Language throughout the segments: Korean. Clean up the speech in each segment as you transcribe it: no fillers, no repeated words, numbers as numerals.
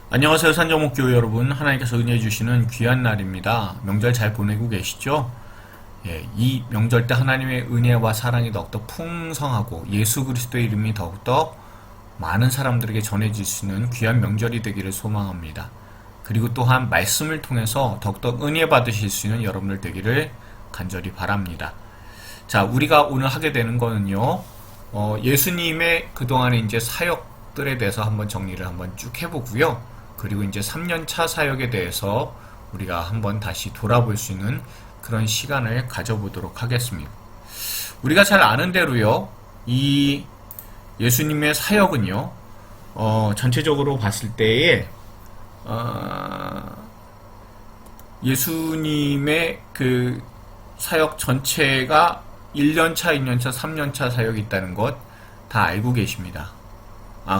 안녕하세요. 산정목교회 여러분. 하나님께서 은혜 주시는 귀한 날입니다. 명절 잘 보내고 계시죠? 이 명절 때 하나님의 은혜와 사랑이 더욱더 풍성하고 예수 그리스도의 이름이 더욱더 많은 사람들에게 전해질 수 있는 귀한 명절이 되기를 소망합니다. 그리고 또한 말씀을 통해서 더욱더 은혜 받으실 수 있는 여러분들 되기를 간절히 바랍니다. 자, 우리가 오늘 하게 되는 거는요, 예수님의 그동안의 이제 사역들에 대해서 한번 정리를 한번 쭉 해보고요. 그리고 이제 3년차 사역에 대해서 우리가 한번 다시 돌아볼 수 있는 그런 시간을 가져보도록 하겠습니다. 우리가 잘 아는 대로요, 이 예수님의 사역은요, 전체적으로 봤을 때에, 예수님의 그 사역 전체가 1년차, 2년차, 3년차 사역이 있다는 것 다 알고 계십니다.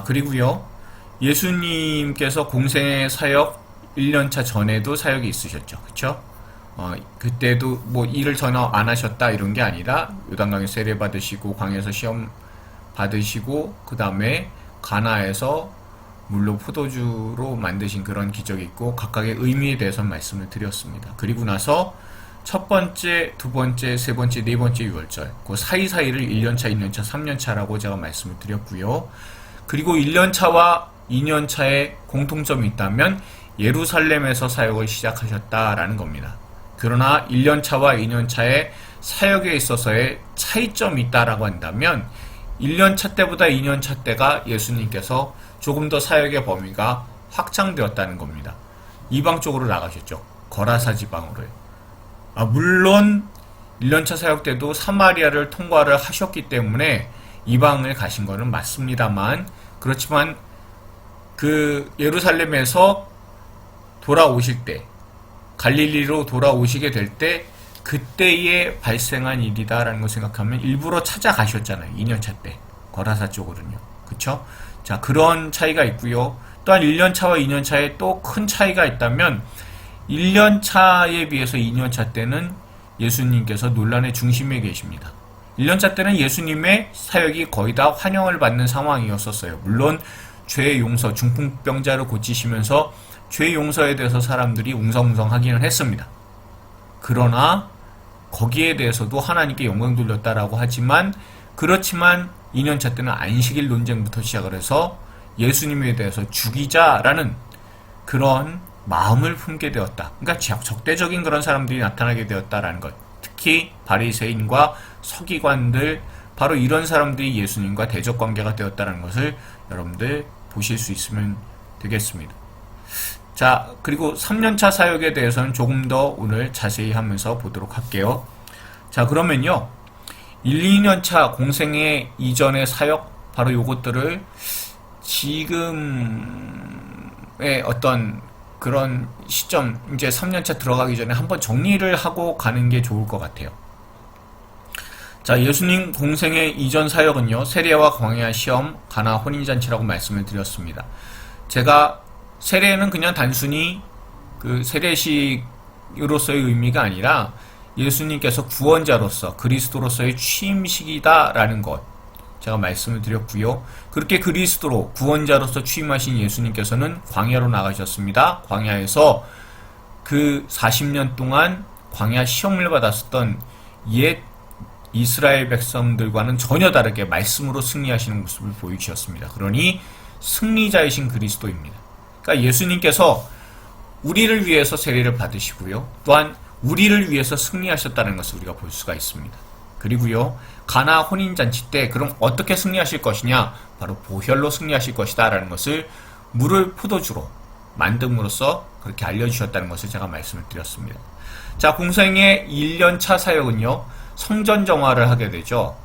그리고요, 예수님께서 공생의 사역 1년차 전에도 사역이 있으셨죠. 그쵸? 그때도 뭐 일을 전혀 안 하셨다 이런 게 아니라 요단강에 세례 받으시고 광야에서 시험 받으시고 그 다음에 가나에서 물로 포도주로 만드신 그런 기적이 있고 각각의 의미에 대해서 말씀을 드렸습니다. 그리고 나서 첫 번째, 두 번째, 세 번째, 네 번째 유월절 그 사이사이를 1년차, 2년차, 3년차라고 제가 말씀을 드렸고요. 그리고 1년차와 2년차에 공통점이 있다면 예루살렘에서 사역을 시작하셨다라는 겁니다. 그러나 1년차와 2년차의 사역에 있어서의 차이점이 있다라고 한다면 1년차 때보다 2년차 때가 예수님께서 조금 더 사역의 범위가 확장되었다는 겁니다. 이방 쪽으로 나가셨죠. 거라사 지방으로요. 물론 1년차 사역 때도 사마리아를 통과를 하셨기 때문에 이방을 가신 거는 맞습니다만, 그렇지만 그 예루살렘에서 돌아오실 때, 갈릴리로 돌아오시게 될 때 그때에 발생한 일이다라는 걸 생각하면 일부러 찾아가셨잖아요. 2년차 때 거라사 쪽으로는요. 그쵸? 자, 그런 차이가 있고요. 또한 1년차와 2년차에 또 큰 차이가 있다면 1년차에 비해서 2년차 때는 예수님께서 논란의 중심에 계십니다. 1년차 때는 예수님의 사역이 거의 다 환영을 받는 상황이었었어요. 물론 죄의 용서, 중풍병자를 고치시면서 죄의 용서에 대해서 사람들이 웅성웅성하기는 했습니다. 그러나 거기에 대해서도 하나님께 영광 돌렸다라고 하지만, 그렇지만 2년차 때는 안식일 논쟁부터 시작을 해서 예수님에 대해서 죽이자라는 그런 마음을 품게 되었다. 그러니까 적대적인 그런 사람들이 나타나게 되었다라는 것. 특히 바리새인과 서기관들, 바로 이런 사람들이 예수님과 대적 관계가 되었다는 것을 여러분들 보실 수 있으면 되겠습니다. 자, 그리고 3년차 사역에 대해서는 조금 더 오늘 자세히 하면서 보도록 할게요. 자, 그러면요, 1, 2년차 공생의 이전의 사역, 바로 요것들을 지금의 어떤 그런 시점, 이제 3년차 들어가기 전에 한번 정리를 하고 가는 게 좋을 것 같아요. 자, 예수님 공생의 이전 사역은요, 세례와 광야 시험, 가나 혼인잔치라고 말씀을 드렸습니다. 제가 세례는 그냥 단순히 그 세례식으로서의 의미가 아니라 예수님께서 구원자로서 그리스도로서의 취임식이다라는 것 제가 말씀을 드렸고요. 그렇게 그리스도로 구원자로서 취임하신 예수님께서는 광야로 나가셨습니다. 광야에서 그 40년 동안 광야 시험을 받았었던 옛 이스라엘 백성들과는 전혀 다르게 말씀으로 승리하시는 모습을 보여주셨습니다. 그러니 승리자이신 그리스도입니다. 그러니까 예수님께서 우리를 위해서 세례를 받으시고요. 또한 우리를 위해서 승리하셨다는 것을 우리가 볼 수가 있습니다. 그리고요, 가나 혼인잔치 때 그럼 어떻게 승리하실 것이냐? 바로 보혈로 승리하실 것이다 라는 것을 물을 포도주로 만듦으로써 그렇게 알려주셨다는 것을 제가 말씀을 드렸습니다. 자, 공생의 1년차 사역은요, 성전 정화를 하게 되죠.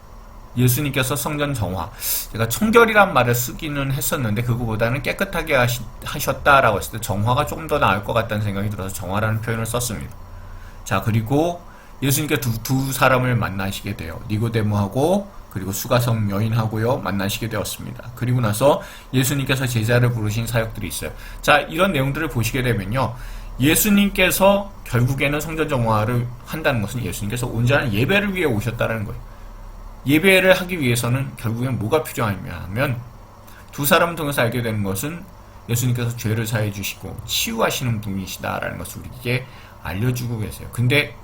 예수님께서 성전 정화, 제가 청결이란 말을 쓰기는 했었는데 그거보다는 깨끗하게 하셨다라고 했을 때 정화가 조금 더 나을 것 같다는 생각이 들어서 정화라는 표현을 썼습니다. 자, 그리고 예수님께서 두 사람을 만나시게 돼요. 니고데모하고 그리고 수가성 여인하고요 만나시게 되었습니다. 그리고 나서 예수님께서 제자를 부르신 사역들이 있어요. 자, 이런 내용들을 보시게 되면요, 예수님께서 결국에는 성전 정화를 한다는 것은 예수님께서 온전한 예배를 위해 오셨다는 거예요. 예배를 하기 위해서는 결국엔 뭐가 필요하냐면 두 사람을 통해서 알게 되는 것은 예수님께서 죄를 사해 주시고 치유하시는 분이시다라는 것을 우리에게 알려주고 계세요. 근데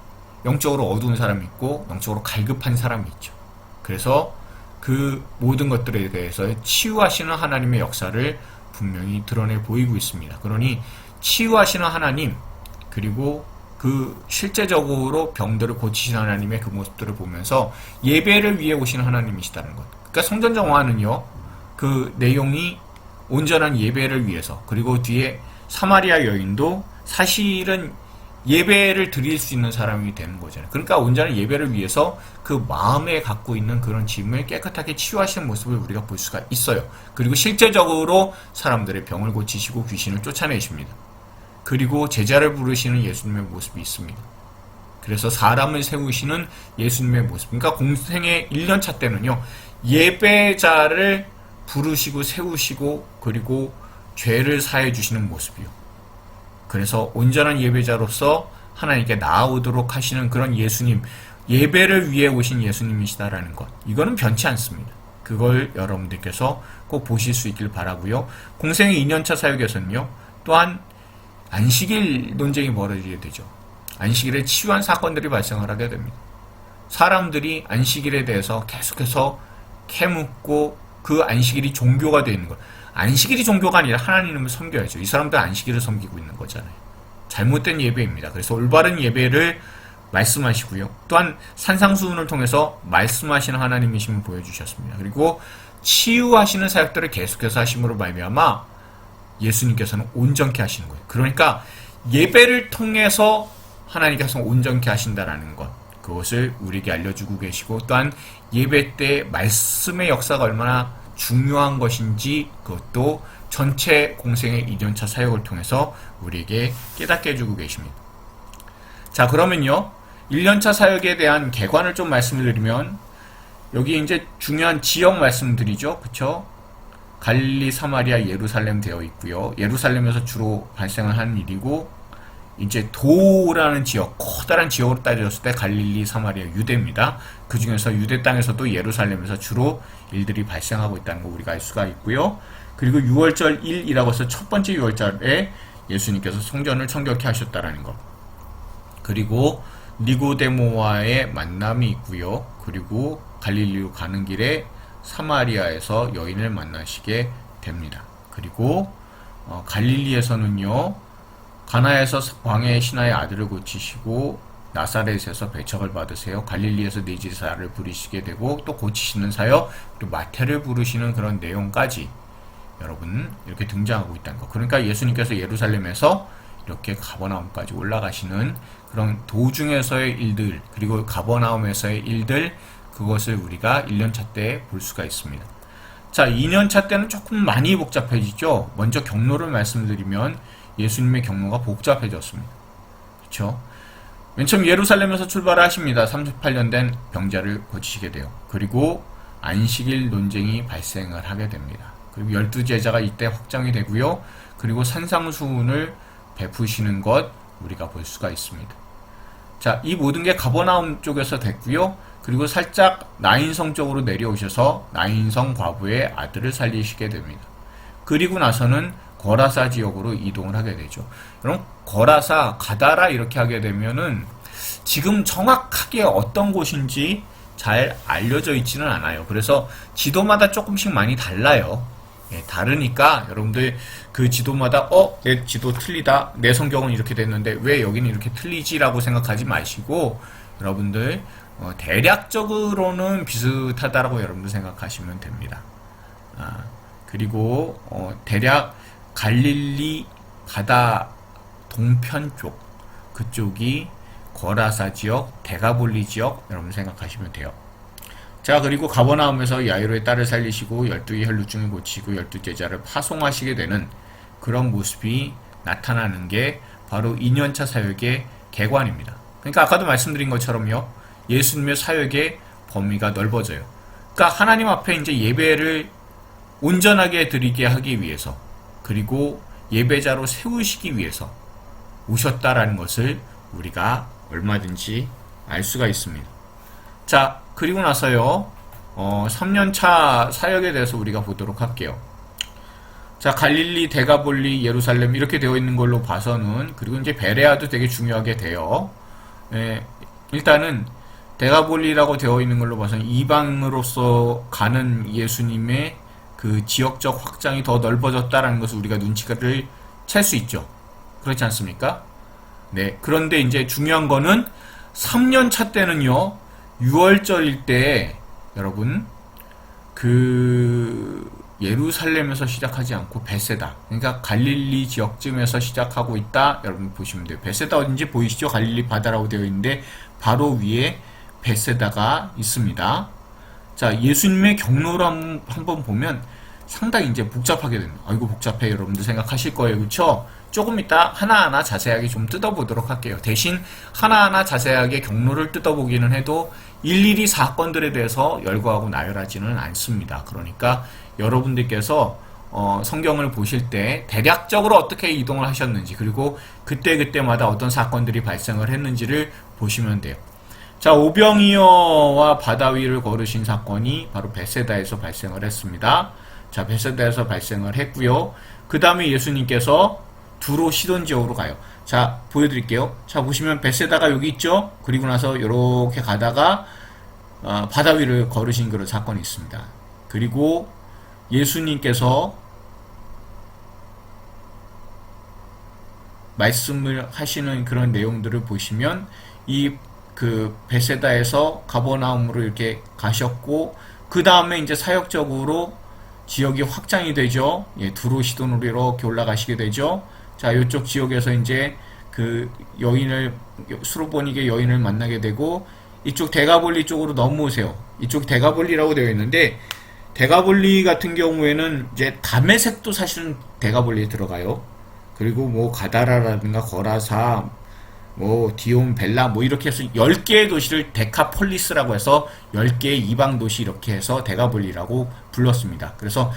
영적으로 어두운 사람이 있고 영적으로 갈급한 사람이 있죠. 그래서 그 모든 것들에 대해서 치유하시는 하나님의 역사를 분명히 드러내 보이고 있습니다. 그러니 치유하시는 하나님, 그리고 그 실제적으로 병들을 고치시는 하나님의 그 모습들을 보면서 예배를 위해 오시는 하나님이시다는 것. 그러니까 성전 정화는요, 그 내용이 온전한 예배를 위해서, 그리고 뒤에 사마리아 여인도 사실은 예배를 드릴 수 있는 사람이 되는 거잖아요. 그러니까 온전한 예배를 위해서 그 마음에 갖고 있는 그런 짐을 깨끗하게 치유하시는 모습을 우리가 볼 수가 있어요. 그리고 실제적으로 사람들의 병을 고치시고 귀신을 쫓아내십니다. 그리고 제자를 부르시는 예수님의 모습이 있습니다. 그래서 사람을 세우시는 예수님의 모습. 그러니까 공생의 1년차 때는요, 예배자를 부르시고 세우시고 그리고 죄를 사해 주시는 모습이요. 그래서 온전한 예배자로서 하나님께 나아오도록 하시는 그런 예수님, 예배를 위해 오신 예수님이시다라는 것. 이거는 변치 않습니다. 그걸 여러분들께서 꼭 보실 수 있길 바라고요. 공생의 2년차 사역에서는요, 또한 안식일 논쟁이 벌어지게 되죠. 안식일에 치유한 사건들이 발생을 하게 됩니다. 사람들이 안식일에 대해서 계속해서 캐묻고 그 안식일이 종교가 되어 있는 것. 안식일이 종교가 아니라 하나님을 섬겨야죠. 이 사람들 안식일을 섬기고 있는 거잖아요. 잘못된 예배입니다. 그래서 올바른 예배를 말씀하시고요. 또한 산상수훈을 통해서 말씀하시는 하나님이심을 보여주셨습니다. 그리고 치유하시는 사역들을 계속해서 하심으로 말미암아 예수님께서는 온전케 하시는 거예요. 그러니까 예배를 통해서 하나님께서 온전케 하신다라는 것, 그것을 우리에게 알려주고 계시고, 또한 예배 때 말씀의 역사가 얼마나 중요한 것인지 그것도 전체 공생의 2년차 사역을 통해서 우리에게 깨닫게 해주고 계십니다. 자, 그러면요, 1년차 사역에 대한 개관을 좀 말씀을 드리면, 여기 이제 중요한 지역 말씀드리죠. 그쵸? 갈릴리, 사마리아, 예루살렘 되어 있고요. 예루살렘에서 주로 발생을 하는 일이고, 이제 도라는 지역, 커다란 지역으로 따졌을 때 갈릴리, 사마리아, 유대입니다. 그 중에서 유대 땅에서도 예루살렘에서 주로 일들이 발생하고 있다는 거 우리가 알 수가 있고요. 그리고 6월절 1이라고 해서 첫 번째 6월절에 예수님께서 성전을 청결케 하셨다라는 것. 그리고 니고데모와의 만남이 있고요. 그리고 갈릴리로 가는 길에 사마리아에서 여인을 만나시게 됩니다. 그리고 갈릴리에서는요, 가나에서 광야의 신하의 아들을 고치시고 나사렛에서 배척을 받으세요. 갈릴리에서 내지사를 부르시게 되고 또 고치시는 사역, 또 마태를 부르시는 그런 내용까지 여러분 이렇게 등장하고 있다는 거. 그러니까 예수님께서 예루살렘에서 이렇게 가버나움까지 올라가시는 그런 도중에서의 일들, 그리고 가버나움에서의 일들, 그것을 우리가 1년차 때 볼 수가 있습니다. 자, 2년차 때는 조금 많이 복잡해지죠. 먼저 경로를 말씀드리면 예수님의 경로가 복잡해졌습니다. 그렇죠? 맨 처음 예루살렘에서 출발을 하십니다. 38년 된 병자를 고치시게 돼요. 그리고 안식일 논쟁이 발생을 하게 됩니다. 그리고 12제자가 이때 확정이 되고요. 그리고 산상수훈을 베푸시는 것 우리가 볼 수가 있습니다. 자, 이 모든 게 가버나움 쪽에서 됐고요. 그리고 살짝 나인성 쪽으로 내려오셔서 나인성 과부의 아들을 살리시게 됩니다. 그리고 나서는 거라사 지역으로 이동을 하게 되죠. 여러분, 거라사, 가다라 이렇게 하게 되면은 지금 정확하게 어떤 곳인지 잘 알려져 있지는 않아요. 그래서 지도마다 조금씩 많이 달라요. 예, 다르니까 여러분들 그 지도마다 내 지도 틀리다, 내 성경은 이렇게 됐는데 왜 여기는 이렇게 틀리지라고 생각하지 마시고, 여러분들 대략적으로는 비슷하다라고 여러분들 생각하시면 됩니다. 그리고 대략 갈릴리 바다 동편 쪽, 그쪽이 거라사 지역, 데가볼리 지역 여러분 생각하시면 돼요. 자, 그리고 가버나움에서 야이로의 딸을 살리시고 12의 혈루증을 고치고 12제자를 파송하시게 되는 그런 모습이 나타나는 게 바로 2년차 사역의 개관입니다. 그러니까 아까도 말씀드린 것처럼요, 예수님의 사역의 범위가 넓어져요. 그러니까 하나님 앞에 이제 예배를 온전하게 드리게 하기 위해서, 그리고 예배자로 세우시기 위해서 오셨다라는 것을 우리가 얼마든지 알 수가 있습니다. 자, 그리고 나서요, 3년차 사역에 대해서 우리가 보도록 할게요. 자, 갈릴리, 데가볼리, 예루살렘 이렇게 되어 있는 걸로 봐서는, 그리고 이제 베레아도 되게 중요하게 돼요. 예, 일단은 데가볼리라고 되어 있는 걸로 봐서는 이방으로서 가는 예수님의 그 지역적 확장이 더 넓어졌다라는 것을 우리가 눈치를 챌 수 있죠. 그렇지 않습니까? 네. 그런데 이제 중요한 거는 3년 차 때는요, 6월절일 때 여러분 그 예루살렘에서 시작하지 않고 베세다, 그러니까 갈릴리 지역쯤에서 시작하고 있다. 여러분 보시면 돼요. 베세다 어딘지 보이시죠? 갈릴리 바다라고 되어 있는데 바로 위에 베세다가 있습니다. 자, 예수님의 경로를 한번 보면 상당히 이제 복잡하게 됩니다. 아이고 복잡해 여러분들 생각하실 거예요. 그렇죠? 조금 이따 하나하나 자세하게 좀 뜯어보도록 할게요. 대신 하나하나 자세하게 경로를 뜯어보기는 해도 일일이 사건들에 대해서 열거하고 나열하지는 않습니다. 그러니까 여러분들께서 성경을 보실 때 대략적으로 어떻게 이동을 하셨는지, 그리고 그때그때마다 어떤 사건들이 발생을 했는지를 보시면 돼요. 자, 오병이어와 바다 위를 걸으신 사건이 바로 베세다에서 발생을 했습니다. 자, 베세다에서 발생을 했고요. 그 다음에 예수님께서 두로 시돈 지역으로 가요. 자, 보여드릴게요. 자, 보시면 베세다가 여기 있죠? 그리고 나서 이렇게 가다가 바다 위를 걸으신 그런 사건이 있습니다. 그리고 예수님께서 말씀을 하시는 그런 내용들을 보시면 이 그 베세다에서 가버나움으로 이렇게 가셨고, 그 다음에 이제 사역적으로 지역이 확장이 되죠. 예, 두로 시돈으로 이렇게 올라가시게 되죠. 자, 이쪽 지역에서 이제 그 여인을, 수로보니게 여인을 만나게 되고, 이쪽 데가볼리 쪽으로 넘어오세요. 이쪽 데가볼리라고 되어 있는데, 데가볼리 같은 경우에는 이제 다메섹도 사실은 데가볼리에 들어가요. 그리고 뭐 가다라라든가 거라사, 뭐 디온, 벨라 뭐 이렇게 해서 10개의 도시를 데카폴리스라고 해서 10개의 이방 도시 이렇게 해서 데가볼리라고 불렀습니다. 그래서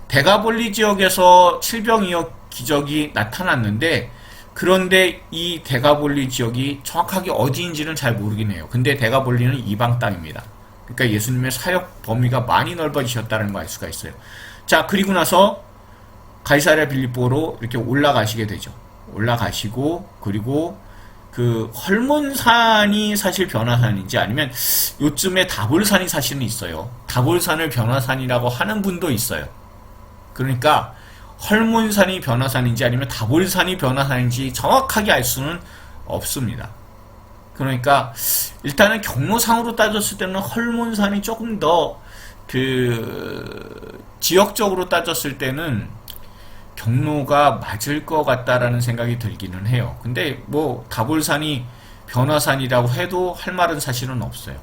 데가볼리 지역에서 칠병이역 기적이 나타났는데, 그런데 이 데가볼리 지역이 정확하게 어디인지는 잘 모르긴 해요. 근데 데가볼리는 이방 땅입니다. 그러니까 예수님의 사역 범위가 많이 넓어지셨다는 걸 알 수가 있어요. 자, 그리고 나서 가이사랴 빌립보로 이렇게 올라가시게 되죠. 올라가시고, 그리고 그 헐몬산이 사실 변화산인지 아니면 요즘에 다볼산이 사실은 있어요. 다볼산을 변화산이라고 하는 분도 있어요. 그러니까 헐몬산이 변화산인지 아니면 다볼산이 변화산인지 정확하게 알 수는 없습니다. 그러니까 일단은 경로상으로 따졌을 때는 헐몬산이 조금 더 그 지역적으로 따졌을 때는 경로가 맞을 것 같다라는 생각이 들기는 해요. 근데 뭐 다볼산이 변화산이라고 해도 할 말은 사실은 없어요.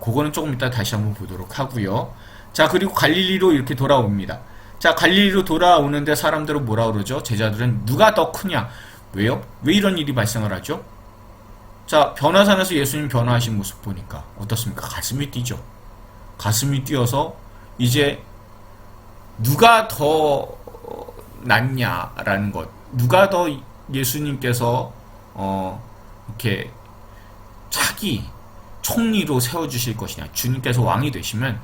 그거는 조금 이따 다시 한번 보도록 하고요. 자, 그리고 갈릴리로 이렇게 돌아옵니다. 자, 갈릴리로 돌아오는데 사람들은 뭐라 그러죠? 제자들은 누가 더 크냐? 왜요? 왜 이런 일이 발생을 하죠? 자, 변화산에서 예수님 변화하신 모습 보니까 어떻습니까? 가슴이 뛰죠. 가슴이 뛰어서 이제 누가 더 낫냐라는 것, 누가 더 예수님께서 이렇게 차기 총리로 세워주실 것이냐, 주님께서 왕이 되시면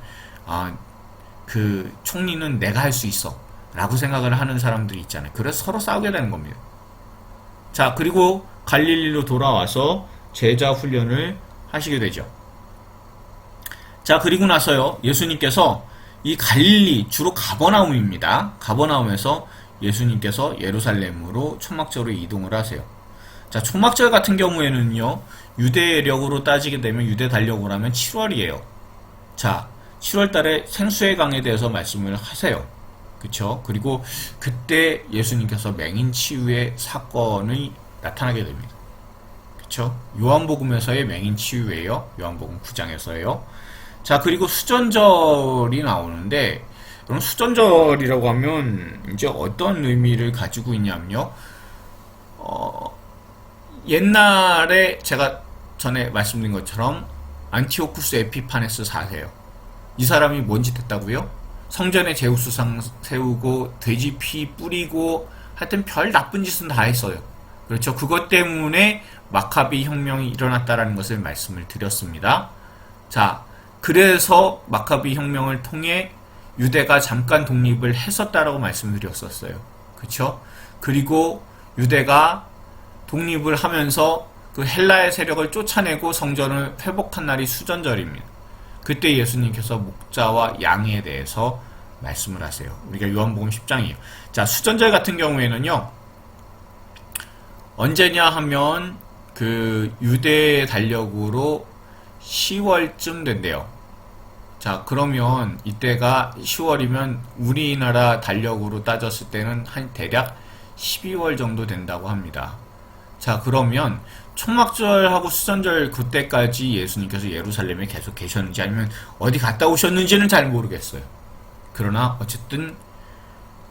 그 총리는 내가 할 수 있어 라고 생각을 하는 사람들이 있잖아요. 그래서 서로 싸우게 되는 겁니다. 자, 그리고 갈릴리로 돌아와서 제자 훈련을 하시게 되죠. 자, 그리고 나서요, 예수님께서 이 갈릴리, 주로 가버나움입니다. 가버나움에서 예수님께서 예루살렘으로 초막절로 이동을 하세요. 자, 초막절 같은 경우에는요, 유대력으로 따지게 되면, 유대 달력으로 하면 7월이에요. 자, 7월 달에 생수의 강에 대해서 말씀을 하세요. 그쵸? 그리고 그때 예수님께서 맹인 치유의 사건이 나타나게 됩니다. 그쵸? 요한복음에서의 맹인 치유예요. 요한복음 9장에서예요. 자, 그리고 수전절이 나오는데, 그럼 수전절이라고 하면 이제 어떤 의미를 가지고 있냐면요, 옛날에 제가 전에 말씀드린 것처럼 안티오쿠스 에피파네스 4세요. 이 사람이 뭔 짓 했다고요? 성전에 제우스상 세우고 돼지 피 뿌리고 하여튼 별 나쁜 짓은 다 했어요. 그렇죠? 그것 때문에 마카비 혁명이 일어났다라는 것을 말씀을 드렸습니다. 자, 그래서 마카비 혁명을 통해 유대가 잠깐 독립을 했었다라고 말씀드렸었어요. 그쵸? 그리고 유대가 독립을 하면서 그 헬라의 세력을 쫓아내고 성전을 회복한 날이 수전절입니다. 그때 예수님께서 목자와 양에 대해서 말씀을 하세요. 우리가 요한복음 10장이에요. 자, 수전절 같은 경우에는요, 언제냐 하면 그 유대의 달력으로 10월쯤 된대요. 자, 그러면 이때가 10월이면 우리나라 달력으로 따졌을 때는 한 대략 12월 정도 된다고 합니다. 자, 그러면 초막절하고 수전절 그때까지 예수님께서 예루살렘에 계속 계셨는지 아니면 어디 갔다 오셨는지는 잘 모르겠어요. 그러나 어쨌든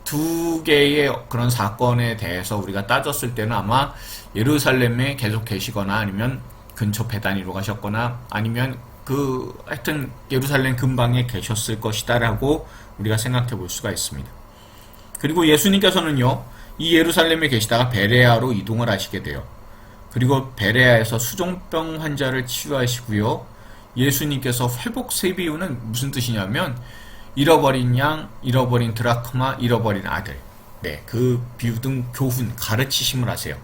두 개의 그런 사건에 대해서 우리가 따졌을 때는 아마 예루살렘에 계속 계시거나 아니면 근처 베다니로 가셨거나 아니면 하여튼 예루살렘 근방에 계셨을 것이다 라고 우리가 생각해 볼 수가 있습니다. 그리고 예수님께서는요, 이 예루살렘에 계시다가 베레아로 이동을 하시게 돼요. 그리고 베레아에서 수종병 환자를 치유하시고요, 예수님께서 회복 세 비유는 무슨 뜻이냐면 잃어버린 양, 잃어버린 드라크마, 잃어버린 아들, 네, 그 비유 등 교훈, 가르치심을 하세요.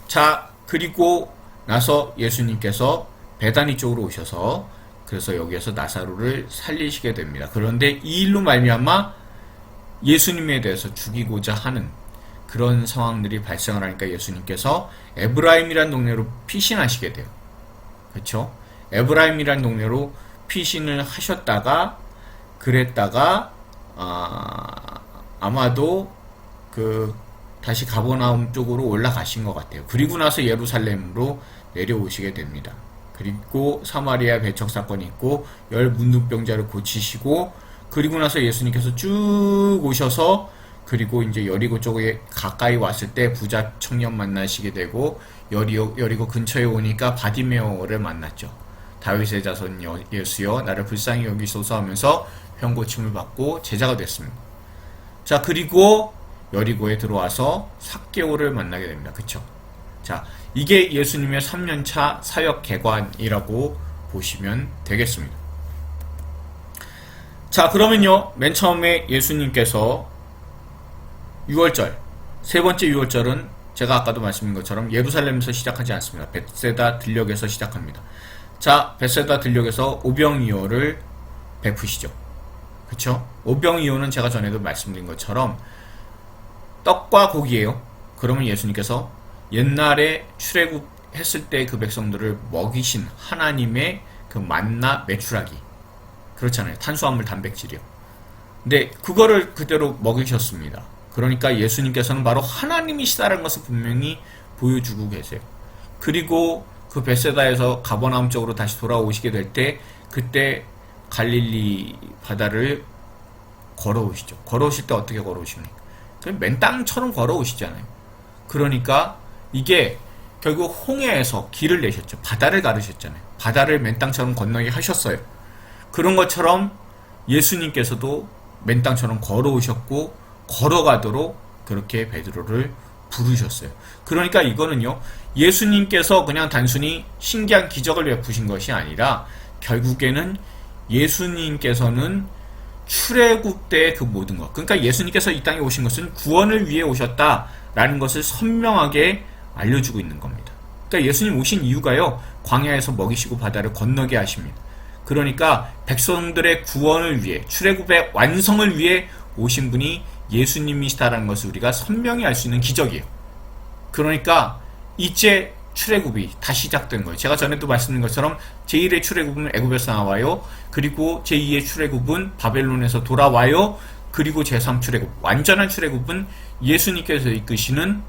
자, 그리고 나서 예수님께서 베다니 쪽으로 오셔서 그래서 여기에서 나사로를 살리시게 됩니다. 그런데 이 일로 말미암아 예수님에 대해서 죽이고자 하는 그런 상황들이 발생을 하니까 예수님께서 에브라임이라는 동네로 피신하시게 돼요. 그렇죠? 에브라임이라는 동네로 피신을 하셨다가 그랬다가 아마도 다시 가버나움 쪽으로 올라가신 것 같아요. 그리고 나서 예루살렘으로 내려오시게 됩니다. 그리고 사마리아 배척 사건이 있고 10 문둥병자를 고치시고 그리고 나서 예수님께서 쭉 오셔서 그리고 이제 여리고 쪽에 가까이 왔을 때 부자 청년 만나시게 되고 여리고 근처에 오니까 바디메오를 만났죠. 다윗의 자손 예수여 나를 불쌍히 여기소서 하면서 병고침을 받고 제자가 됐습니다. 자, 그리고 여리고에 들어와서 삭개오를 만나게 됩니다. 그쵸? 자, 이게 예수님의 3년차 사역 개관이라고 보시면 되겠습니다. 자, 그러면요, 맨 처음에 예수님께서 6월절, 세 번째 6월절은 제가 아까도 말씀드린 것처럼 예루살렘에서 시작하지 않습니다. 벳세다 들녘에서 시작합니다. 자, 벳세다 들녘에서 오병이어를 베푸시죠. 그쵸? 오병이어는 제가 전에도 말씀드린 것처럼 떡과 고기예요. 그러면 예수님께서 옛날에 출애굽했을 때 그 백성들을 먹이신 하나님의 그 만나 메추라기, 그렇잖아요. 탄수화물 단백질이요. 근데 그거를 그대로 먹이셨습니다. 그러니까 예수님께서는 바로 하나님이시다라는 것을 분명히 보여주고 계세요. 그리고 그 벳세다에서 가버나움 쪽으로 다시 돌아오시게 될 때 그때 갈릴리 바다를 걸어오시죠. 걸어오실 때 어떻게 걸어오십니까? 그냥 맨 땅처럼 걸어오시잖아요. 그러니까 이게 결국 홍해에서 길을 내셨죠. 바다를 가르셨잖아요. 바다를 맨 땅처럼 건너게 하셨어요. 그런 것처럼 예수님께서도 맨 땅처럼 걸어오셨고 걸어가도록 그렇게 베드로를 부르셨어요. 그러니까 이거는요, 예수님께서 그냥 단순히 신기한 기적을 베푸신 것이 아니라 결국에는 예수님께서는 출애굽 때 그 모든 것, 그러니까 예수님께서 이 땅에 오신 것은 구원을 위해 오셨다라는 것을 선명하게 알려주고 있는 겁니다. 그러니까 예수님 오신 이유가요, 광야에서 먹이시고 바다를 건너게 하십니다. 그러니까 백성들의 구원을 위해, 출애굽의 완성을 위해 오신 분이 예수님이시다라는 것을 우리가 선명히 알 수 있는 기적이에요. 그러니까 이제 출애굽이 다시 시작된 거예요. 제가 전에도 말씀드린 것처럼 제1의 출애굽은 애굽에서 나와요. 그리고 제2의 출애굽은 바벨론에서 돌아와요. 그리고 제3 출애굽, 완전한 출애굽은 예수님께서 이끄시는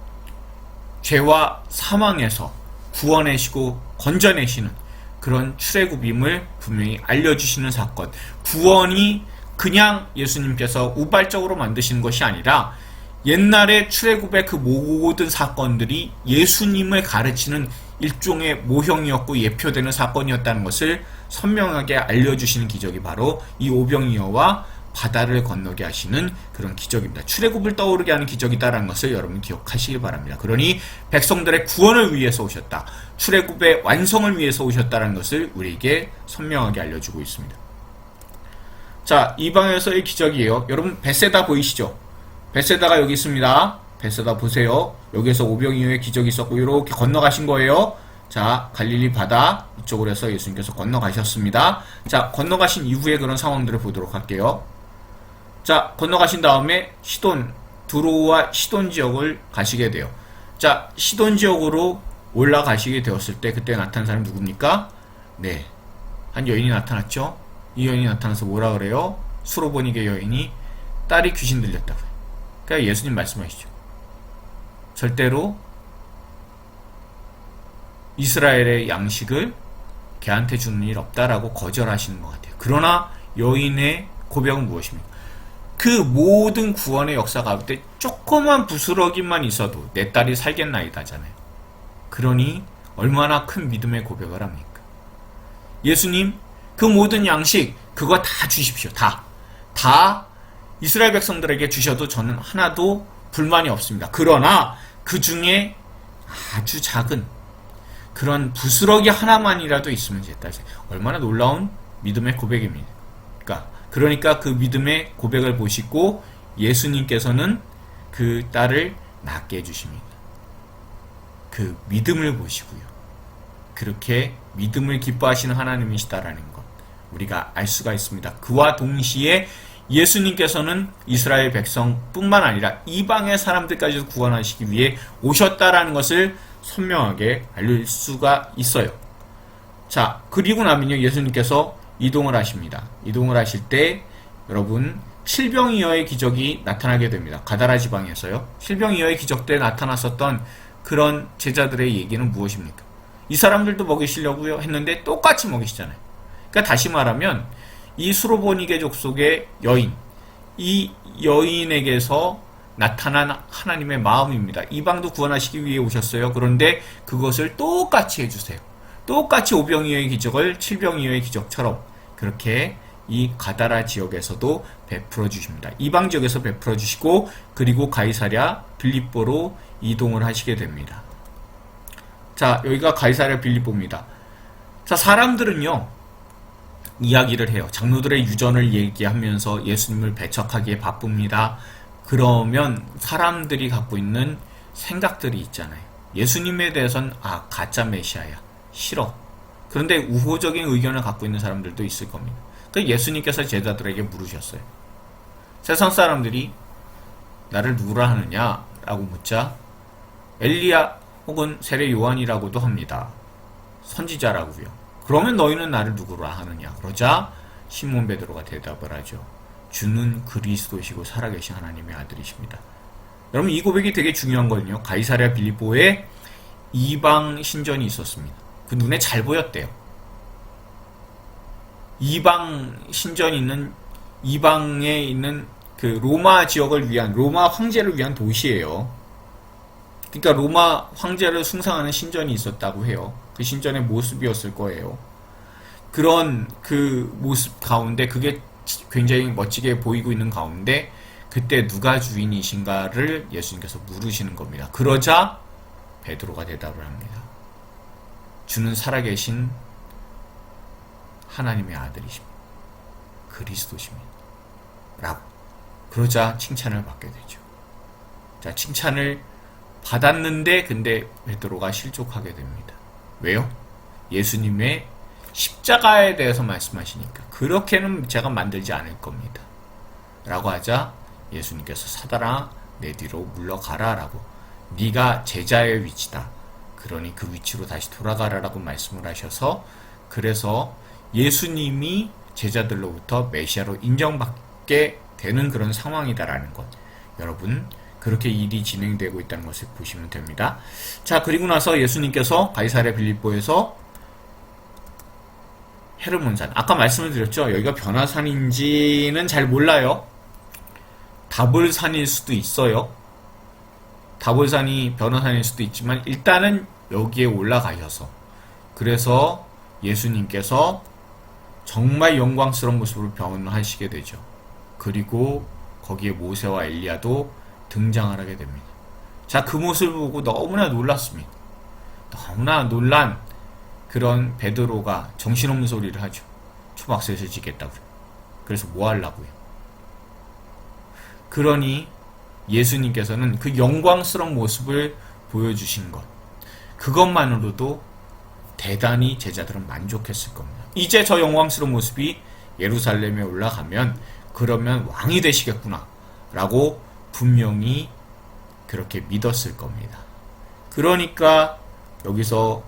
죄와 사망에서 구원하시고 건져내시는 그런 출애굽임을 분명히 알려주시는 사건. 구원이 그냥 예수님께서 우발적으로 만드시는 것이 아니라 옛날에 출애굽의 그 모든 사건들이 예수님을 가르치는 일종의 모형이었고 예표되는 사건이었다는 것을 선명하게 알려주시는 기적이 바로 이 오병이어와 바다를 건너게 하시는 그런 기적입니다. 출애굽을 떠오르게 하는 기적이다라는 것을 여러분 기억하시기 바랍니다. 그러니 백성들의 구원을 위해서 오셨다, 출애굽의 완성을 위해서 오셨다는 것을 우리에게 선명하게 알려주고 있습니다. 자, 이방에서의 기적이에요. 여러분 베세다 보이시죠? 베세다가 여기 있습니다. 베세다 보세요. 여기에서 오병이어의 기적이 있었고 이렇게 건너가신 거예요. 자, 갈릴리 바다 이쪽으로 해서 예수님께서 건너가셨습니다. 자, 건너가신 이후에 그런 상황들을 보도록 할게요. 자, 건너가신 다음에 시돈, 두로와 시돈 지역을 가시게 돼요. 자, 시돈 지역으로 올라가시게 되었을 때 그때 나타난 사람이 누굽니까? 네, 한 여인이 나타났죠. 이 여인이 나타나서 뭐라 그래요? 수로보니게 여인이 딸이 귀신 들렸다고요. 그러니까 예수님 말씀하시죠. 절대로 이스라엘의 양식을 걔한테 주는 일 없다라고 거절하시는 것 같아요. 그러나 여인의 고백은 무엇입니까? 그 모든 구원의 역사 가운데 조그만 부스러기만 있어도 내 딸이 살겠나이다잖아요. 그러니 얼마나 큰 믿음의 고백을 합니까? 예수님, 그 모든 양식 그거 다 주십시오. 다 이스라엘 백성들에게 주셔도 저는 하나도 불만이 없습니다. 그러나 그 중에 아주 작은 그런 부스러기 하나만이라도 있으면 됐다. 얼마나 놀라운 믿음의 고백입니다. 그러니까 그 믿음의 고백을 보시고 예수님께서는 그 딸을 낫게 해주십니다. 그 믿음을 보시고요. 그렇게 믿음을 기뻐하시는 하나님이시다라는 것 우리가 알 수가 있습니다. 그와 동시에 예수님께서는 이스라엘 백성뿐만 아니라 이방의 사람들까지도 구원하시기 위해 오셨다라는 것을 선명하게 알릴 수가 있어요. 자, 그리고 나면요, 예수님께서 이동을 하십니다. 이동을 하실 때 여러분 칠병이어의 기적이 나타나게 됩니다. 가다라 지방에서요. 칠병이어의 기적 때 나타났었던 그런 제자들의 얘기는 무엇입니까? 이 사람들도 먹이시려고요 했는데 똑같이 먹이시잖아요. 그러니까 다시 말하면 이 수로보니게 족속의 여인, 이 여인에게서 나타난 하나님의 마음입니다. 이방도 구원하시기 위해 오셨어요. 그런데 그것을 똑같이 해주세요. 똑같이 오병이어의 기적을 칠병이어의 기적처럼 그렇게 이 가다라 지역에서도 베풀어 주십니다. 이방 지역에서 베풀어 주시고 그리고 가이사랴 빌립보로 이동을 하시게 됩니다. 자, 여기가 가이사랴 빌립보입니다. 자, 사람들은요 이야기를 해요. 장로들의 유전을 얘기하면서 예수님을 배척하기에 바쁩니다. 그러면 사람들이 갖고 있는 생각들이 있잖아요. 예수님에 대해서는 가짜 메시아야, 싫어. 그런데 우호적인 의견을 갖고 있는 사람들도 있을 겁니다. 그래서 예수님께서 제자들에게 물으셨어요. 세상 사람들이 나를 누구라 하느냐? 라고 묻자 엘리야 혹은 세례 요한이라고도 합니다. 선지자라고요. 그러면 너희는 나를 누구라 하느냐? 그러자 시몬 베드로가 대답을 하죠. 주는 그리스도시고 살아계신 하나님의 아들이십니다. 여러분 이 고백이 되게 중요한 거거든요. 가이사랴 빌립보에 이방 신전이 있었습니다. 그 눈에 잘 보였대요. 이방 신전이 있는 이방에 있는 그 로마 지역을 위한 로마 황제를 위한 도시예요. 그러니까 로마 황제를 숭상하는 신전이 있었다고 해요. 그 신전의 모습이었을 거예요. 그런 그 모습 가운데 그게 굉장히 멋지게 보이고 있는 가운데 그때 누가 주인이신가를 예수님께서 물으시는 겁니다. 그러자 베드로가 대답을 합니다. 주는 살아계신 하나님의 아들이십니다. 그리스도십니다. 라고. 그러자 칭찬을 받게 되죠. 자, 칭찬을 받았는데 근데 베드로가 실족하게 됩니다. 왜요? 예수님의 십자가에 대해서 말씀하시니까 그렇게는 제가 만들지 않을 겁니다. 라고 하자 예수님께서 사단아 내 뒤로 물러가라 라고 네가 제자의 위치다. 그러니 그 위치로 다시 돌아가라라고 말씀을 하셔서 그래서 예수님이 제자들로부터 메시아로 인정받게 되는 그런 상황이다라는 것. 여러분 그렇게 일이 진행되고 있다는 것을 보시면 됩니다. 자, 그리고 나서 예수님께서 가이사랴 빌립보에서 헤르몬산, 아까 말씀을 드렸죠. 여기가 변화산인지는 잘 몰라요. 다볼산일 수도 있어요. 다볼산이 변화산일 수도 있지만 일단은 여기에 올라가셔서 그래서 예수님께서 정말 영광스러운 모습으로 변화하시게 되죠. 그리고 거기에 모세와 엘리야도 등장을 하게 됩니다. 자, 그 모습을 보고 너무나 놀랐습니다. 너무나 놀란 그런 베드로가 정신없는 소리를 하죠. 초막셋을 지겠다고요. 그래서 뭐 하려고요? 그러니 예수님께서는 그 영광스러운 모습을 보여주신 것, 그것만으로도 대단히 제자들은 만족했을 겁니다. 이제 저 영광스러운 모습이 예루살렘에 올라가면 그러면 왕이 되시겠구나 라고 분명히 그렇게 믿었을 겁니다. 그러니까 여기서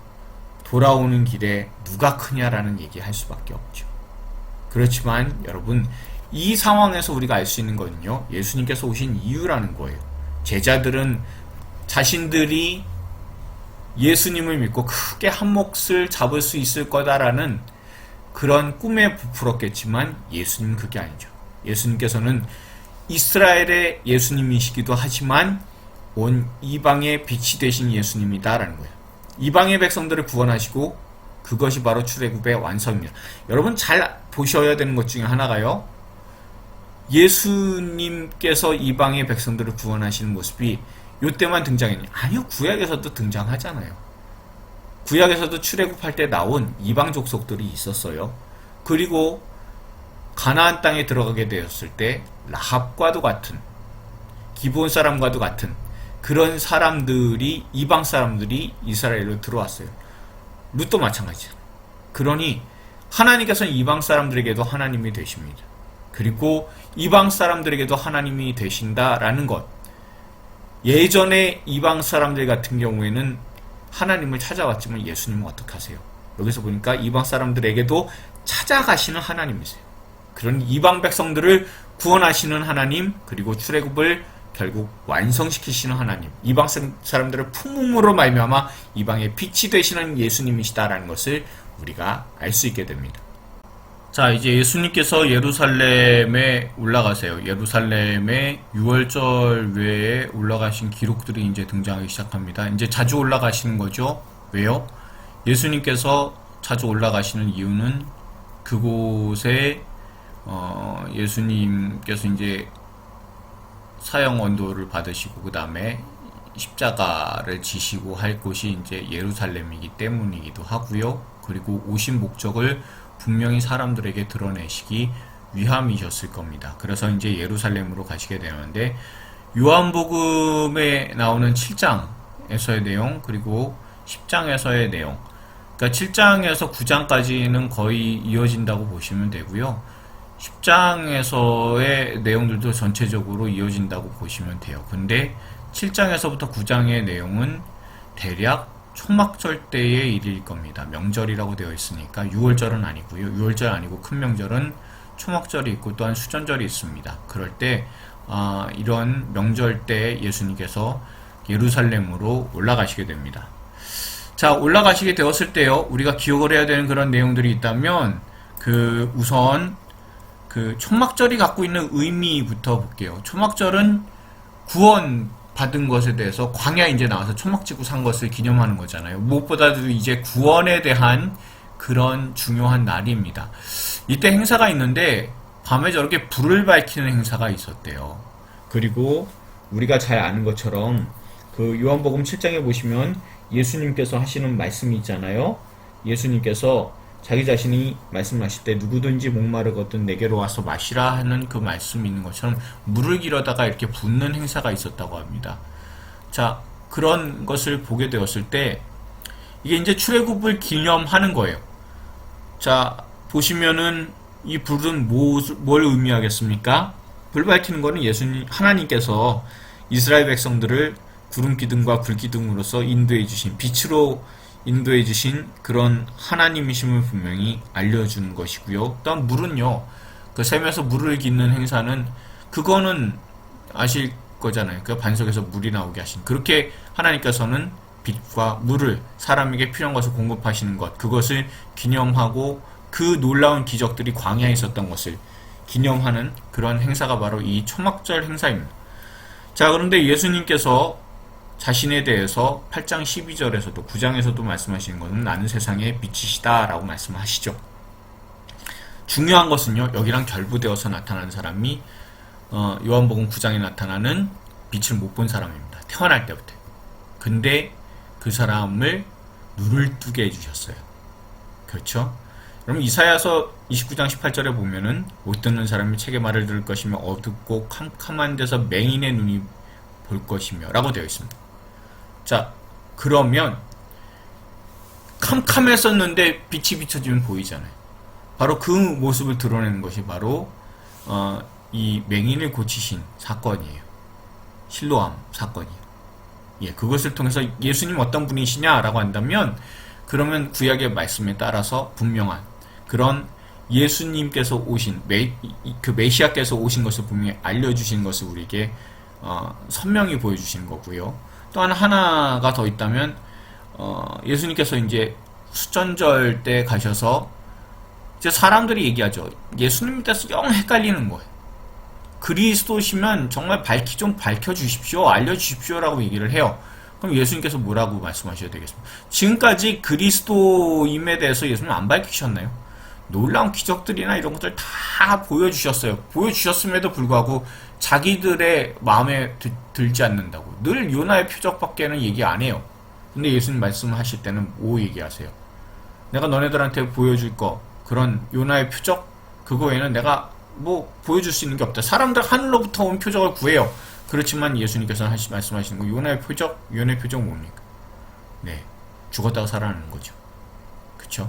돌아오는 길에 누가 크냐라는 얘기 할 수밖에 없죠. 그렇지만 여러분, 이 상황에서 우리가 알 수 있는 거는요, 예수님께서 오신 이유라는 거예요. 제자들은 자신들이 예수님을 믿고 크게 한 몫을 잡을 수 있을 거다라는 그런 꿈에 부풀었겠지만 예수님은 그게 아니죠. 예수님께서는 이스라엘의 예수님이시기도 하지만 온 이방의 빛이 되신 예수님이다라는 거예요. 이방의 백성들을 구원하시고 그것이 바로 출애굽의 완성입니다. 여러분 잘 보셔야 되는 것 중에 하나가요, 예수님께서 이방의 백성들을 구원하시는 모습이 이때만 등장했냐? 아니요, 구약에서도 등장하잖아요. 구약에서도 출애굽할 때 나온 이방 족속들이 있었어요. 그리고 가나안 땅에 들어가게 되었을 때 라합과도 같은, 기브온 사람과도 같은 그런 사람들이, 이방 사람들이 이스라엘로 들어왔어요. 룻도 마찬가지죠. 그러니 하나님께서는 이방 사람들에게도 하나님이 되십니다. 그리고 이방 사람들에게도 하나님이 되신다라는 것. 예전에 이방 사람들 같은 경우에는 하나님을 찾아왔지만 예수님은 어떻게 하세요? 여기서 보니까 이방 사람들에게도 찾아가시는 하나님이세요. 그런 이방 백성들을 구원하시는 하나님, 그리고 출애굽을 결국 완성시키시는 하나님, 이방 사람들을 품음으로 말미암아 이방의 빛이 되시는 예수님이시다라는 것을 우리가 알 수 있게 됩니다. 자, 이제 예수님께서 예루살렘에 올라가세요. 예루살렘에 6월절 외에 올라가신 기록들이 이제 등장하기 시작합니다. 이제 자주 올라가시는 거죠. 왜요? 예수님께서 자주 올라가시는 이유는 그곳에 예수님께서 이제 사형 언도를 받으시고 그 다음에 십자가를 지시고 할 곳이 이제 예루살렘이기 때문이기도 하고요. 그리고 오신 목적을 분명히 사람들에게 드러내시기 위함이셨을 겁니다. 그래서 이제 예루살렘으로 가시게 되는데, 요한복음에 나오는 7장에서의 내용, 그리고 10장에서의 내용, 그러니까 7장에서 9장까지는 거의 이어진다고 보시면 되고요. 10장에서의 내용들도 전체적으로 이어진다고 보시면 돼요. 근데 7장에서부터 9장의 내용은 대략 초막절 때의 일일 겁니다. 명절이라고 되어 있으니까 6월절은 아니고요. 6월절 아니고 큰 명절은 초막절이 있고 또한 수전절이 있습니다. 그럴 때 이런 명절 때 예수님께서 예루살렘으로 올라가시게 됩니다. 자, 올라가시게 되었을 때요, 우리가 기억을 해야 되는 그런 내용들이 있다면 우선 초막절이 갖고 있는 의미부터 볼게요. 초막절은 구원 받은 것에 대해서 광야에 이제 나와서 초막지고 산 것을 기념하는 거잖아요. 무엇보다도 이제 구원에 대한 그런 중요한 날입니다. 이때 행사가 있는데 밤에 저렇게 불을 밝히는 행사가 있었대요. 그리고 우리가 잘 아는 것처럼 요한복음 7장에 보시면 예수님께서 하시는 말씀이 있잖아요. 예수님께서 자기 자신이 말씀하실 때 누구든지 목마르거든 내게로 와서 마시라 하는 그 말씀이 있는 것처럼 물을 기르다가 이렇게 붓는 행사가 있었다고 합니다. 자, 그런 것을 보게 되었을 때 이게 이제 출애굽을 기념하는 거예요. 자, 보시면은 이 불은 뭘 의미하겠습니까? 불 밝히는 거는 하나님께서 이스라엘 백성들을 구름 기둥과 불 기둥으로서 인도해 주신, 빛으로 인도해 주신 그런 하나님이심을 분명히 알려주는 것이고요. 또한 물은요, 그 샘에서 물을 깃는 행사는 그거는 아실 거잖아요. 그 반석에서 물이 나오게 하신, 그렇게 하나님께서는 빛과 물을 사람에게 필요한 것을 공급하시는 것, 그것을 기념하고 그 놀라운 기적들이 광야에 있었던 것을 기념하는 그런 행사가 바로 이 초막절 행사입니다. 자, 그런데 예수님께서 자신에 대해서 8장 12절에서도 9장에서도 말씀하시는 것은 나는 세상의 빛이시다 라고 말씀하시죠. 중요한 것은요, 여기랑 결부되어서 나타나는 사람이 요한복음 9장에 나타나는 빛을 못 본 사람입니다. 태어날 때부터. 근데 그 사람을 눈을 뜨게 해주셨어요. 그렇죠? 그럼 이사야서 29장 18절에 보면은 못 듣는 사람이 책의 말을 들을 것이며 어둡고 캄캄한 데서 맹인의 눈이 볼 것이며 라고 되어 있습니다. 자, 그러면 캄캄했었는데 빛이 비춰지면 보이잖아요. 바로 그 모습을 드러내는 것이 바로 이 맹인을 고치신 사건이에요. 실로암 사건이에요. 예, 그것을 통해서 예수님 어떤 분이시냐라고 한다면 그러면 구약의 말씀에 따라서 분명한 그런 예수님께서 오신 그 메시아께서 오신 것을 분명히 알려주신 것을 우리에게 선명히 보여주신 거고요. 또 하나가 더 있다면 예수님께서 이제 수천절 때 가셔서 이제 사람들이 얘기하죠. 예수님에 대해서 영 헷갈리는 거예요. 그리스도시면 정말 좀 밝혀주십시오, 알려주십시오라고 얘기를 해요. 그럼 예수님께서 뭐라고 말씀하셔야 되겠습니까? 지금까지 그리스도임에 대해서 예수님 안 밝히셨나요? 놀라운 기적들이나 이런 것들 다 보여주셨어요. 보여주셨음에도 불구하고 자기들의 마음에 들지 않는다고. 늘 요나의 표적밖에는 얘기 안 해요. 근데 예수님 말씀하실 때는 뭐 얘기하세요? 내가 너네들한테 보여줄 거, 그런 요나의 표적? 그거 외에는 내가 뭐 보여줄 수 있는 게 없다. 사람들 하늘로부터 온 표적을 구해요. 그렇지만 예수님께서는 말씀하시는 거, 요나의 표적 뭡니까? 네, 죽었다가 살아나는 거죠. 그쵸?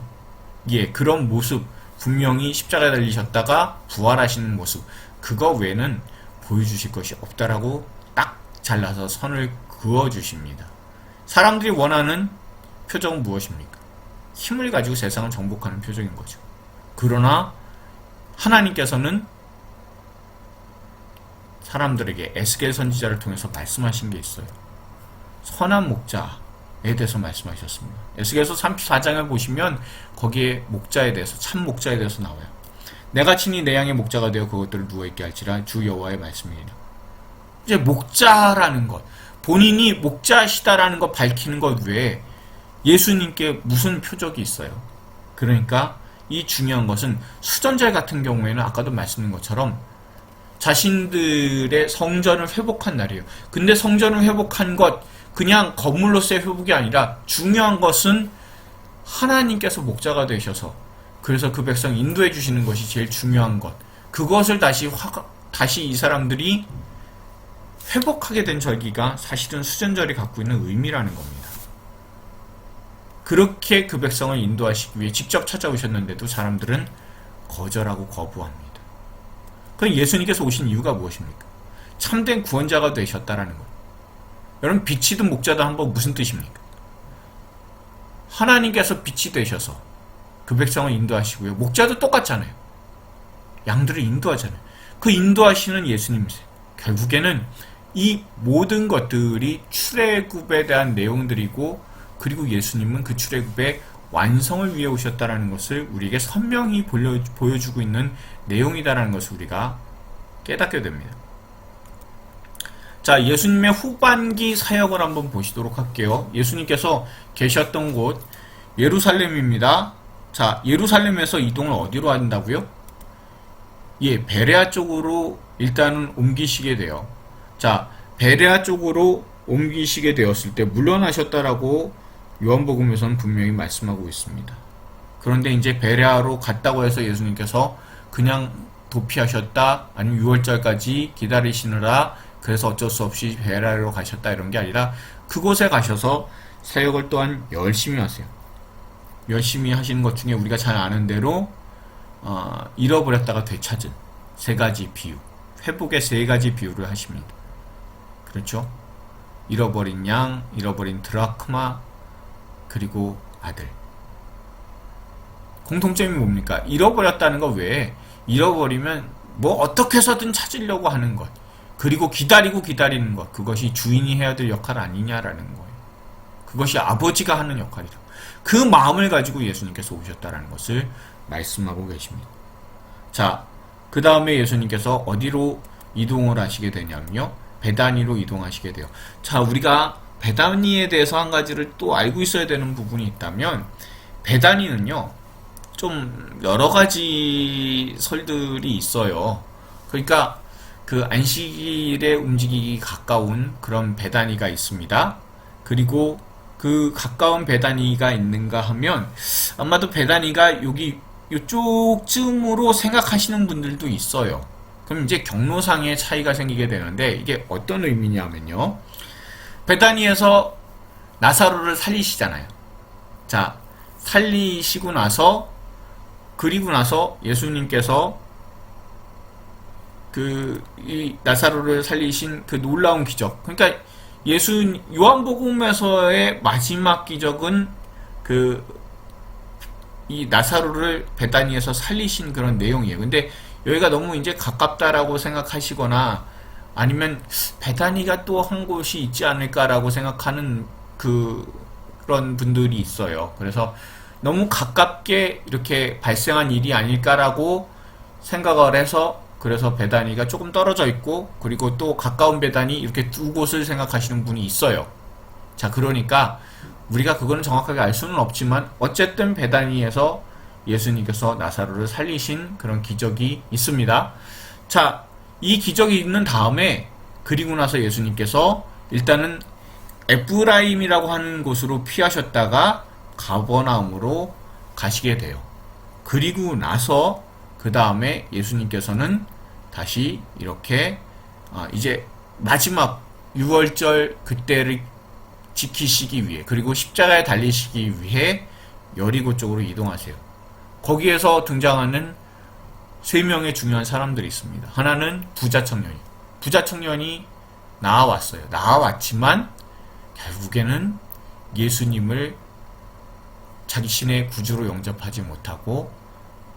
예, 그런 모습, 분명히 십자가에 달리셨다가 부활하시는 모습, 그거 외에는 보여주실 것이 없다라고 딱 잘라서 선을 그어주십니다. 사람들이 원하는 표적은 무엇입니까? 힘을 가지고 세상을 정복하는 표적인 거죠. 그러나 하나님께서는 사람들에게 에스겔 선지자를 통해서 말씀하신 게 있어요. 선한 목자에 대해서 말씀하셨습니다. 에스겔서 34장을 보시면 거기에 목자에 대해서, 참 목자에 대해서 나와요. 내가 친히 내 양의 목자가 되어 그것들을 누워있게 할지라 주 여호와의 말씀이니라. 이제 목자라는 것, 본인이 목자시다라는 것 밝히는 것 외에 예수님께 무슨 표적이 있어요? 그러니까 이 중요한 것은 수전절 같은 경우에는 아까도 말씀드린 것처럼 자신들의 성전을 회복한 날이에요. 근데 성전을 회복한 것 그냥 건물로서의 회복이 아니라 중요한 것은 하나님께서 목자가 되셔서 그래서 그 백성 인도해 주시는 것이 제일 중요한 것. 그것을 다시 이 사람들이 회복하게 된 절기가 사실은 수전절이 갖고 있는 의미라는 겁니다. 그렇게 그 백성을 인도하시기 위해 직접 찾아오셨는데도 사람들은 거절하고 거부합니다. 그럼 예수님께서 오신 이유가 무엇입니까? 참된 구원자가 되셨다라는 거예요. 여러분, 빛이든 목자든 한번 무슨 뜻입니까? 하나님께서 빛이 되셔서 그 백성을 인도하시고요. 목자도 똑같잖아요. 양들을 인도하잖아요. 그 인도하시는 예수님이세요. 결국에는 이 모든 것들이 출애굽에 대한 내용들이고 그리고 예수님은 그 출애굽의 완성을 위해 오셨다라는 것을 우리에게 선명히 보여주고 있는 내용이다라는 것을 우리가 깨닫게 됩니다. 자, 예수님의 후반기 사역을 한번 보시도록 할게요. 예수님께서 계셨던 곳 예루살렘입니다. 자, 예루살렘에서 이동을 어디로 한다고요? 예, 베레아 쪽으로 일단은 옮기시게 돼요. 자, 베레아 쪽으로 옮기시게 되었을 때 물러나셨다라고 요한복음에서는 분명히 말씀하고 있습니다. 그런데 이제 베레아로 갔다고 해서 예수님께서 그냥 도피하셨다, 아니면 6월절까지 기다리시느라 그래서 어쩔 수 없이 베레아로 가셨다 이런 게 아니라 그곳에 가셔서 사역을 또한 열심히 하세요. 열심히 하시는 것 중에 우리가 잘 아는 대로 잃어버렸다가 되찾은 세 가지 비유, 회복의 세 가지 비유를 하십니다. 그렇죠? 잃어버린 양, 잃어버린 드라크마, 그리고 아들. 공통점이 뭡니까? 잃어버렸다는 것 외에 잃어버리면 뭐 어떻게 해서든 찾으려고 하는 것, 그리고 기다리는 것, 그것이 주인이 해야 될 역할 아니냐라는 거예요. 그것이 아버지가 하는 역할이다. 그 마음을 가지고 예수님께서 오셨다라는 것을 말씀하고 계십니다. 자, 그 다음에 예수님께서 어디로 이동을 하시게 되냐면요, 베다니로 이동하시게 돼요. 자, 우리가 베다니에 대해서 한 가지를 또 알고 있어야 되는 부분이 있다면, 베다니는요 좀 여러 가지 설들이 있어요. 그러니까 그 안식일에 움직이기 가까운 그런 베다니가 있습니다. 그리고 그 가까운 베다니가 있는가 하면 아마도 베다니가 여기 이쪽쯤으로 생각하시는 분들도 있어요. 그럼 이제 경로상의 차이가 생기게 되는데 이게 어떤 의미냐면요. 베다니에서 나사로를 살리시잖아요. 자, 살리시고 나서 그리고 나서 예수님께서 이 나사로를 살리신 그 놀라운 기적. 그러니까 요한복음에서의 마지막 기적은 이 나사로를 베다니에서 살리신 그런 내용이에요. 근데 여기가 너무 이제 가깝다라고 생각하시거나 아니면 베다니가 또 한 곳이 있지 않을까라고 생각하는 그런 분들이 있어요. 그래서 너무 가깝게 이렇게 발생한 일이 아닐까라고 생각을 해서 그래서 베다니가 조금 떨어져 있고 그리고 또 가까운 베다니 이렇게 두 곳을 생각하시는 분이 있어요. 자, 그러니까 우리가 그거는 정확하게 알 수는 없지만 어쨌든 베다니에서 예수님께서 나사로를 살리신 그런 기적이 있습니다. 자, 이 기적이 있는 다음에 그리고 나서 예수님께서 일단은 에프라임이라고 하는 곳으로 피하셨다가 가버나움으로 가시게 돼요. 그리고 나서 그 다음에 예수님께서는 다시 이렇게 이제 마지막 6월절 그때를 지키시기 위해 그리고 십자가에 달리시기 위해 여리고 쪽으로 이동하세요. 거기에서 등장하는 세 명의 중요한 사람들이 있습니다. 하나는 부자 청년이. 부자 청년이 나와왔어요. 나와왔지만 결국에는 예수님을 자기 신의 구주로 영접하지 못하고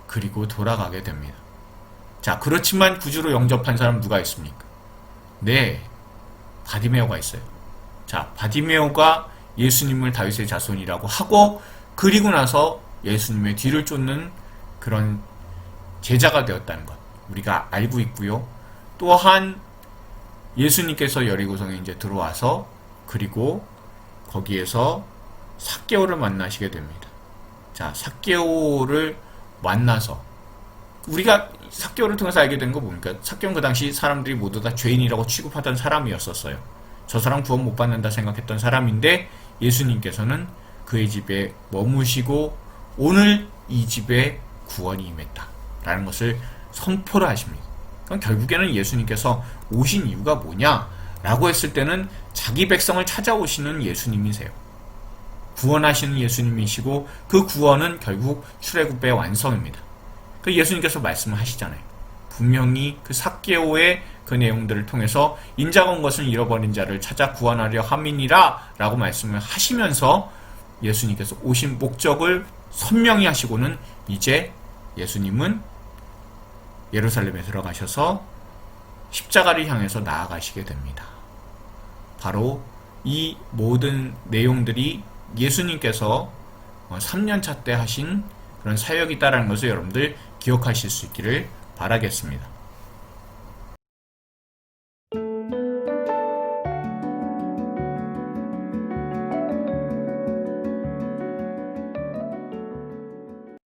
그리고 돌아가게 됩니다. 자, 그렇지만 구주로 영접한 사람 누가 있습니까? 네, 바디메오가 있어요. 자, 바디메오가 예수님을 다윗의 자손이라고 하고 그리고 나서 예수님의 뒤를 쫓는 그런 제자가 되었다는 것 우리가 알고 있고요. 또한 예수님께서 여리고성에 이제 들어와서 그리고 거기에서 삭개오를 만나시게 됩니다. 자, 삭개오를 만나서 우리가 삭개오를 통해서 알게 된 거 뭡니까? 삭개오는 그 당시 사람들이 모두 다 죄인이라고 취급하던 사람이었었어요. 저 사람 구원 못 받는다 생각했던 사람인데 예수님께서는 그의 집에 머무시고 오늘 이 집에 구원이 임했다 라는 것을 선포를 하십니다. 그럼 결국에는 예수님께서 오신 이유가 뭐냐 라고 했을 때는 자기 백성을 찾아오시는 예수님이세요. 구원하시는 예수님이시고 그 구원은 결국 출애굽의 완성입니다. 그 예수님께서 말씀을 하시잖아요. 분명히 그 삭개오의 그 내용들을 통해서 인자가 온 것은 잃어버린 자를 찾아 구원하려 함이니라 라고 말씀을 하시면서 예수님께서 오신 목적을 선명히 하시고는 이제 예수님은 예루살렘에 들어가셔서 십자가를 향해서 나아가시게 됩니다. 바로 이 모든 내용들이 예수님께서 3년차 때 하신 그런 사역이다라는 것을 여러분들 기억하실 수 있기를 바라겠습니다.